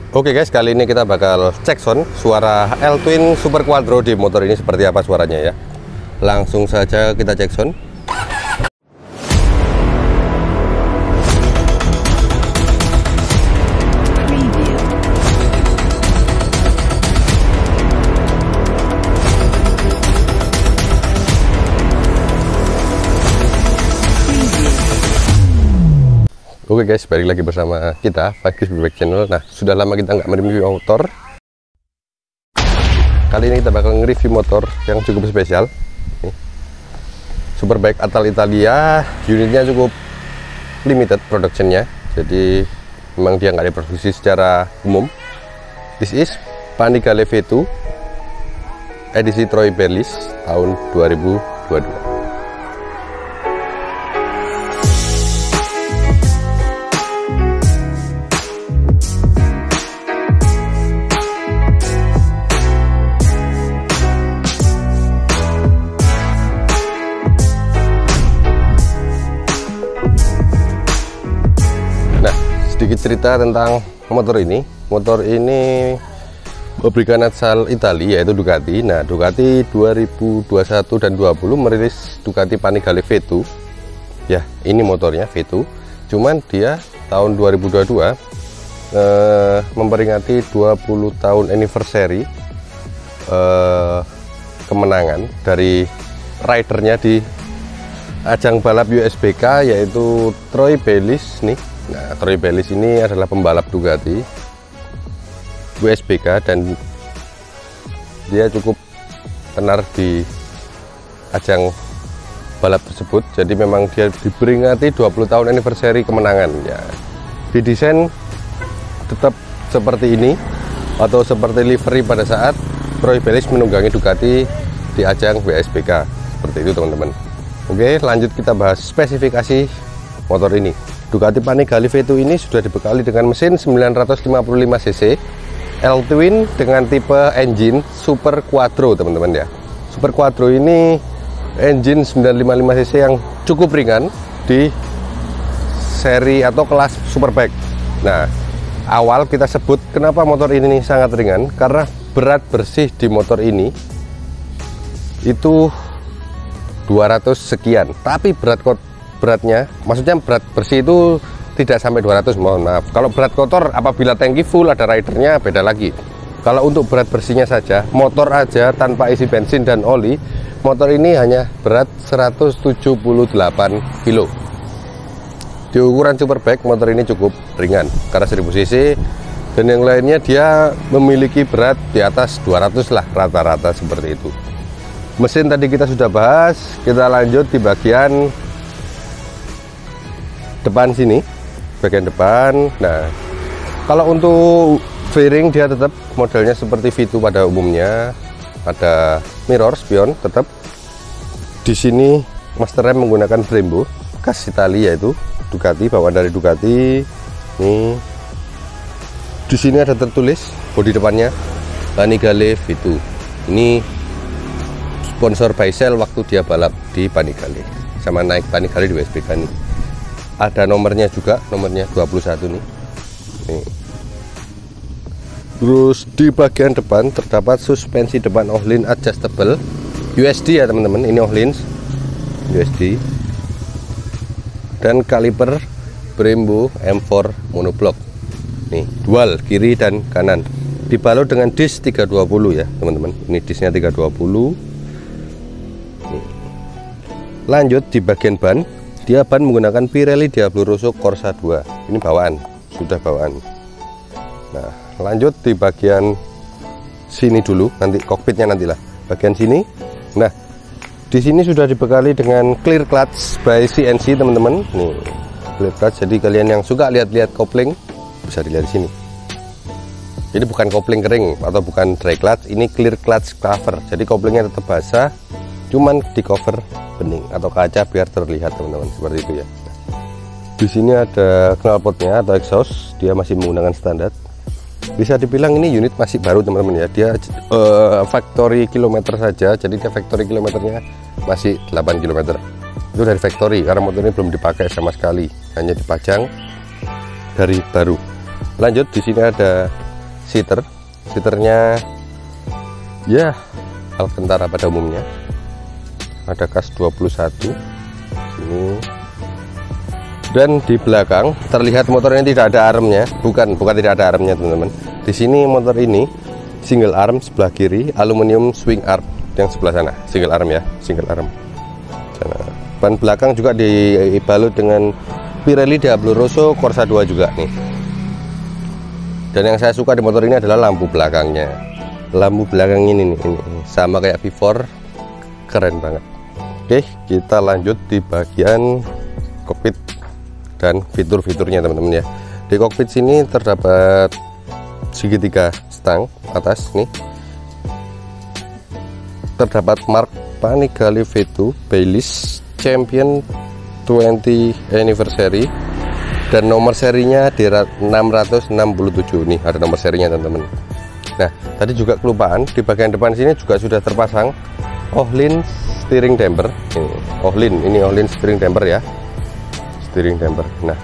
Oke guys, kali ini kita bakal cek sound suara L-Twin Super Quattro di motor ini seperti apa suaranya ya. Langsung saja kita cek sound. Oke guys, balik lagi bersama kita Fakis Bebek Channel. Nah, sudah lama kita nggak mereview motor. Kali ini kita bakal nge-review motor yang cukup spesial. Nih. Superbike Atal Italia, unitnya cukup limited productionnya, jadi memang dia nggak diproduksi secara umum. This is Panigale V2 edisi Troy Bayliss tahun 2022. Sedikit cerita tentang motor ini. Motor ini pabrikan asal Italia yaitu Ducati. Nah, Ducati 2021 dan 20 merilis Ducati Panigale V2. Ya, ini motornya V2. Cuman dia tahun 2022 memperingati 20 tahun anniversary kemenangan dari ridernya di ajang balap USBK yaitu Troy Bayliss nih. Nah, Troy Bayliss ini adalah pembalap Ducati USBK dan dia cukup tenar di ajang balap tersebut. Jadi memang dia diperingati 20 tahun anniversary kemenangan ya. Didesain tetap seperti ini atau seperti livery pada saat Troy Bayliss menunggangi Ducati di ajang USBK. Seperti itu teman-teman. Oke, lanjut kita bahas spesifikasi motor ini. Ducati Panigale V2 ini sudah dibekali dengan mesin 955 cc L-Twin dengan tipe engine Super Quattro teman-teman ya. Super Quattro ini engine 955 cc yang cukup ringan di seri atau kelas Superbike. Nah, awal kita sebut kenapa motor ini sangat ringan, karena berat bersih di motor ini itu 200 sekian, tapi beratnya, maksudnya berat bersih itu tidak sampai 200, mohon maaf. Kalau berat kotor apabila tangki full ada ridernya beda lagi. Kalau untuk berat bersihnya saja, motor aja tanpa isi bensin dan oli, motor ini hanya berat 178 kilo. Di ukuran Superbike motor ini cukup ringan karena 1000 cc dan yang lainnya dia memiliki berat di atas 200 lah rata-rata seperti itu. Mesin tadi kita sudah bahas, kita lanjut di bagian depan sini, bagian depan. Nah, kalau untuk fairing dia tetap modelnya seperti V2 pada umumnya, ada mirror spion tetap. Di sini master rem menggunakan Brembo khas Italia yaitu Ducati, bawaan dari Ducati. Nih, di sini ada tertulis bodi depannya Panigale V2. Ini sponsor by Shell waktu dia balap di Panigale, sama naik Panigale di USBK nih. Ada nomornya juga, nomornya 21 nih. Terus di bagian depan terdapat suspensi depan Öhlins adjustable USD ya teman-teman. Ini Öhlins USD dan kaliper Brembo M4 monoblock. Nih, dual kiri dan kanan. Dibalut dengan disk 320 ya teman-teman. Ini disknya 320. Nih. Lanjut di bagian ban. Dia ban menggunakan Pirelli Diablo Rosso Corsa 2. Ini bawaan, sudah bawaan. Nah, lanjut di bagian sini dulu, nanti kokpitnya nantilah. Bagian sini. Nah, di sini sudah dibekali dengan clear clutch by CNC teman-teman. Nih, clear clutch. Jadi kalian yang suka lihat-lihat kopling bisa dilihat di sini. Ini bukan kopling kering atau bukan dry clutch, ini clear clutch cover. Jadi koplingnya tetap basah, cuman di cover bening atau kaca biar terlihat teman-teman, seperti itu ya. Di sini ada knalpotnya atau exhaust, dia masih menggunakan standar. Bisa dibilang ini unit masih baru teman-teman ya. Dia factory kilometer saja, jadi dia factory kilometernya masih 8 km. Itu dari factory karena motor ini belum dipakai sama sekali, hanya dipajang dari baru. Lanjut di sini ada seaternya ya Alcantara pada umumnya, ada kas 21 ini. Dan di belakang terlihat motor ini tidak ada armnya, bukan tidak ada armnya teman-teman. Di sini motor ini single arm sebelah kiri, aluminium swing arm yang sebelah sana, single arm ya, single arm. Ban belakang juga dibalut dengan Pirelli Diablo Rosso Corsa 2 juga nih. Dan yang saya suka di motor ini adalah lampu belakangnya. Lampu belakang ini sama kayak V4, keren banget. Oke, kita lanjut di bagian kokpit dan fitur-fiturnya teman-teman ya. Di kokpit sini terdapat segitiga stang atas nih. Terdapat mark Panigale V2 Bayliss Champion 20 Anniversary dan nomor serinya di 667 nih, ada nomor serinya teman-teman. Nah, tadi juga kelupaan, di bagian depan sini juga sudah terpasang Ohlin steering damper. Ini Ohlin steering damper ya. Steering damper. Nah,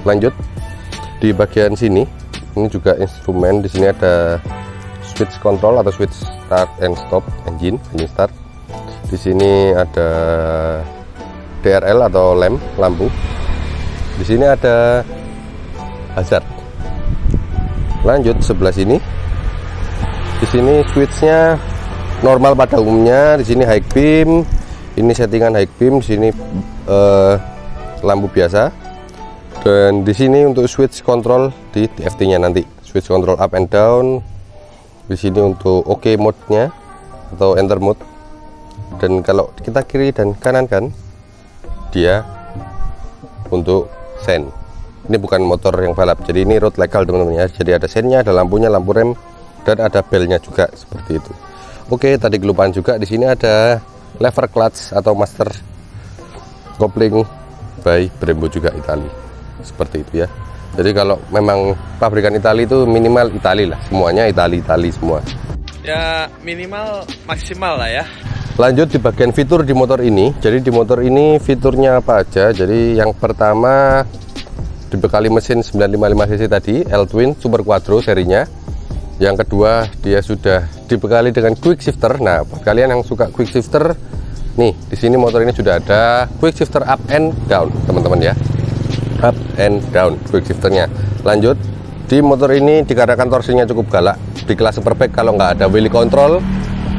lanjut di bagian sini, ini juga instrumen. Di sini ada switch control atau switch start and stop engine start. Di sini ada DRL atau lampu. Di sini ada hazard. Lanjut sebelah sini. Di sini switchnya normal pada umumnya. Di sini high beam. Ini settingan high beam. Di sini lampu biasa. Dan di sini untuk switch control di TFT-nya nanti, switch control up and down. Di sini untuk OK mode-nya atau enter mode. Dan kalau kita kiri dan kanan kan, dia untuk sen. Ini bukan motor yang balap, jadi ini road legal teman-teman ya. Jadi ada sennya, ada lampunya, lampu rem, dan ada belnya juga seperti itu. Oke, tadi kelupaan juga. Di sini ada lever clutch atau master kopling by Brembo juga Itali, seperti itu ya. Jadi kalau memang pabrikan Itali itu minimal Itali lah, semuanya Itali semua ya, minimal maksimal lah ya. Lanjut di bagian fitur di motor ini. Jadi di motor ini fiturnya apa aja? Jadi yang pertama dibekali mesin 955 cc tadi, L-Twin Super Quattro serinya. Yang kedua dia sudah dibekali dengan quick shifter. Nah, buat kalian yang suka quick shifter, nih di sini motor ini sudah ada quick shifter up and down teman-teman ya. Up and down quick shifternya. Lanjut, di motor ini dikarenakan torsinya cukup galak, di kelas Superbike kalau nggak ada wheelie control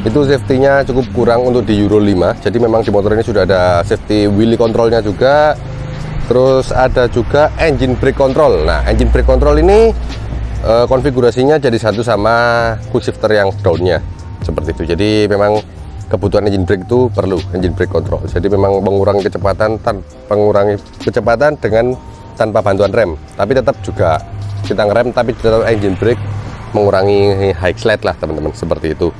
itu safety-nya cukup kurang untuk di Euro 5. Jadi memang di motor ini sudah ada safety wheelie controlnya juga. Terus ada juga engine brake control. Nah, engine brake control ini konfigurasinya jadi satu sama quick shifter yang downnya seperti itu. Jadi memang kebutuhan engine brake itu perlu engine brake control. Jadi memang mengurangi kecepatan dengan tanpa bantuan rem. Tapi tetap juga kita ngerem, tapi tetap engine brake mengurangi high slide lah teman-teman, seperti itu.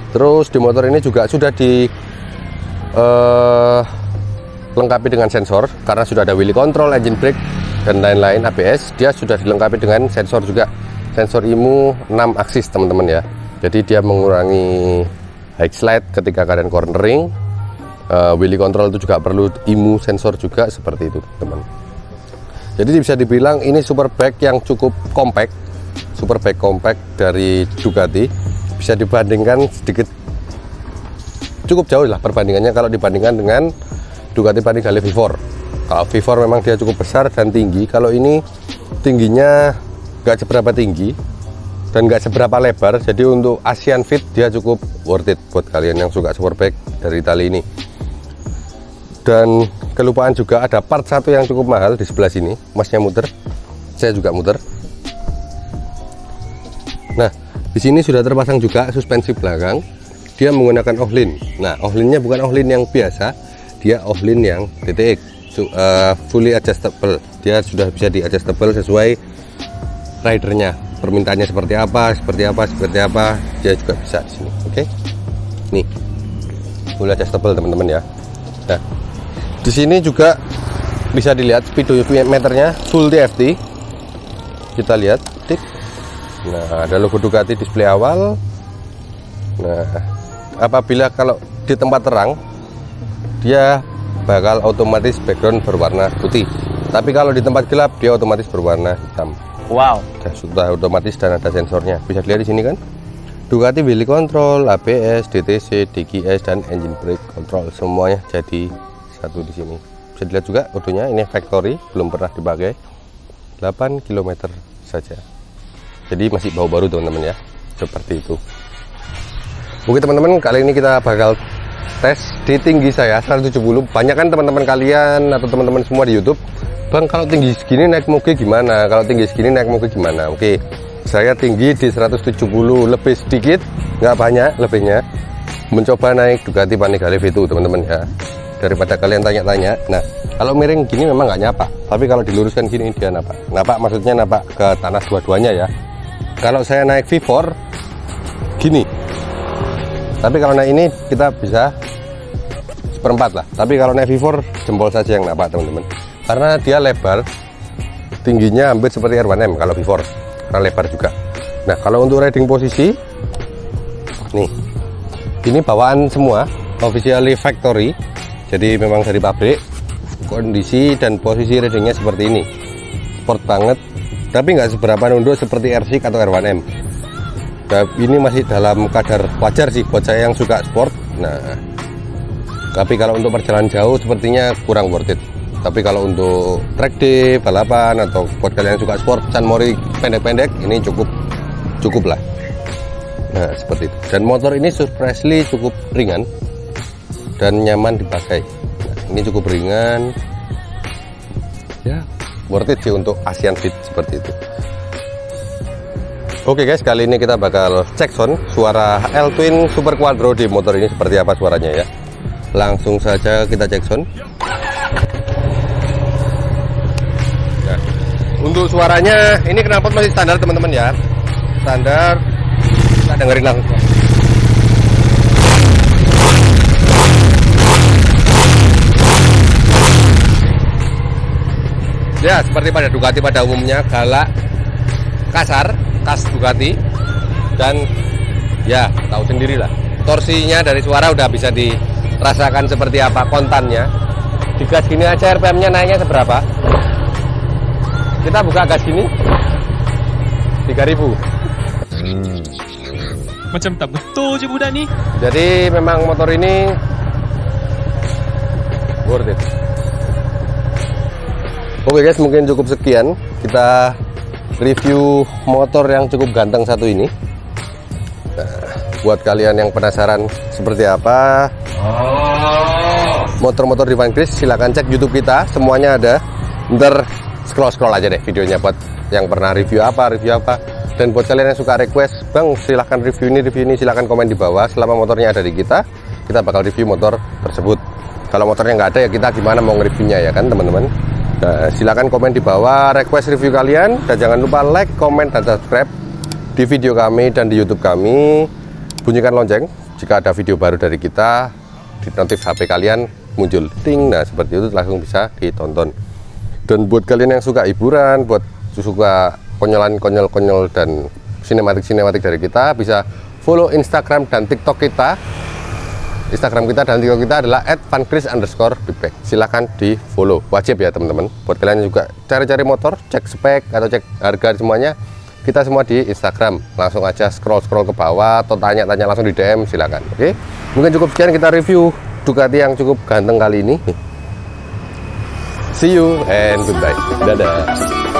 Terus di motor ini juga sudah dilengkapi dengan sensor karena sudah ada wheelie control, engine brake dan lain-lain, ABS. Dia sudah dilengkapi dengan sensor juga, sensor IMU 6 aksis teman-teman ya. Jadi dia mengurangi high slide ketika kalian cornering. Wheelie control itu juga perlu IMU sensor juga, seperti itu teman. Jadi bisa dibilang ini Superbike yang cukup compact, Superbike compact dari Ducati. Bisa dibandingkan sedikit cukup jauh lah perbandingannya kalau dibandingkan dengan Ducati Panigale V4. Kalau V4 memang dia cukup besar dan tinggi, kalau ini tingginya nggak seberapa tinggi dan nggak seberapa lebar. Jadi untuk Asian Fit dia cukup worth it buat kalian yang suka Superbike dari Itali ini. Dan kelupaan juga ada part satu yang cukup mahal di sebelah sini. Masnya muter, saya juga muter. Nah, di sini sudah terpasang juga suspensi belakang. Dia menggunakan Ohlin. Nah, Ohlinnya bukan Ohlin yang biasa, dia Ohlin yang DTX, fully adjustable. Dia sudah bisa di adjustable sesuai ridernya, permintaannya seperti apa, dia juga bisa di sini. Oke, nih fully adjustable teman-teman ya. Nah, di sini juga bisa dilihat speedometernya full TFT. Kita lihat, tik. Nah, ada logo Ducati display awal. Nah, apabila kalau di tempat terang dia bakal otomatis background berwarna putih, tapi kalau di tempat gelap dia otomatis berwarna hitam. Wow. Sudah otomatis dan ada sensornya. Bisa dilihat di sini kan. Ducati wheel control, ABS, DTC, DGS dan engine brake control semuanya jadi satu di sini. Bisa dilihat juga odonya ini factory, belum pernah dipakai. 8 km saja. Jadi masih bau baru teman-teman ya. Seperti itu. Oke teman-teman, kali ini kita bakal tes di tinggi saya 170. Banyak kan teman-teman kalian atau teman-teman semua di YouTube, Bang, kalau tinggi segini naik moge gimana? Kalau tinggi segini naik moge gimana? Oke, saya tinggi di 170, lebih sedikit, nggak banyak lebihnya. Mencoba naik Ducati Panigale V2 teman-teman ya. Daripada kalian tanya-tanya. Nah, kalau miring gini memang nggak nyapa, tapi kalau diluruskan gini dia napak. Napak maksudnya napak ke tanah dua-duanya ya. Kalau saya naik V4 gini. Tapi kalau naik ini kita bisa seperempat lah. Tapi kalau naik V4 jempol saja yang napak teman-teman. Karena dia lebar, tingginya hampir seperti R1M kalau V4. Karena lebar juga. Nah kalau untuk riding posisi, nih, ini bawaan semua, officially factory. Jadi memang dari pabrik. Kondisi dan posisi ridingnya seperti ini. Sport banget, tapi nggak seberapa nunduk seperti R6 atau R1M. Nah, ini masih dalam kadar wajar sih buat saya yang suka sport. Nah, tapi kalau untuk perjalanan jauh sepertinya kurang worth it. Tapi kalau untuk track day, balapan atau buat kalian yang suka sport, San Mori pendek-pendek ini cukup lah. Nah, seperti itu. Dan motor ini surprisingly cukup ringan dan nyaman dipakai. Nah, ini cukup ringan. Ya, worth it sih untuk Asian Fit seperti itu. Oke guys, kali ini kita bakal cek sound suara L-Twin Super Quattro di motor ini seperti apa suaranya ya. Langsung saja kita cek sound. Nah, untuk suaranya ini knalpot masih standar teman-teman ya. Standar. Kita dengerin langsung. Ya, seperti pada Ducati pada umumnya, galak, kasar, khas Ducati, dan ya tahu sendirilah torsinya dari suara udah bisa dirasakan seperti apa kontannya. Di gas gini aja RPM nya naiknya seberapa, kita buka gas gini 3000. Macam tak betul je budak ni. Jadi memang motor ini worth it. Oke guys, mungkin cukup sekian kita review motor yang cukup ganteng satu ini. Nah, buat kalian yang penasaran seperti apa motor-motor di Vankris, silahkan cek YouTube kita, semuanya ada. Ntar scroll aja deh videonya buat yang pernah review apa. Dan buat kalian yang suka request, Bang silahkan review ini, silahkan komen di bawah. Selama motornya ada di kita bakal review motor tersebut. Kalau motornya nggak ada ya kita gimana mau nge-reviewnya ya kan teman-teman. Nah, silakan komen di bawah request review kalian, dan jangan lupa like, comment, dan subscribe di video kami dan di YouTube kami. Bunyikan lonceng jika ada video baru dari kita, di notif HP kalian muncul ting. Nah seperti itu langsung bisa ditonton. Dan buat kalian yang suka hiburan, buat suka konyol dan sinematik dari kita, bisa follow Instagram dan TikTok kita. Instagram kita dan TikTok kita adalah @vankris_bebek. Silahkan di follow, wajib ya teman-teman. Buat kalian yang juga cari-cari motor, cek spek atau cek harga semuanya, kita semua di Instagram. Langsung aja scroll ke bawah atau tanya-tanya langsung di DM, silakan. Oke, mungkin cukup sekian kita review Ducati yang cukup ganteng kali ini. See you and goodbye. Dadah.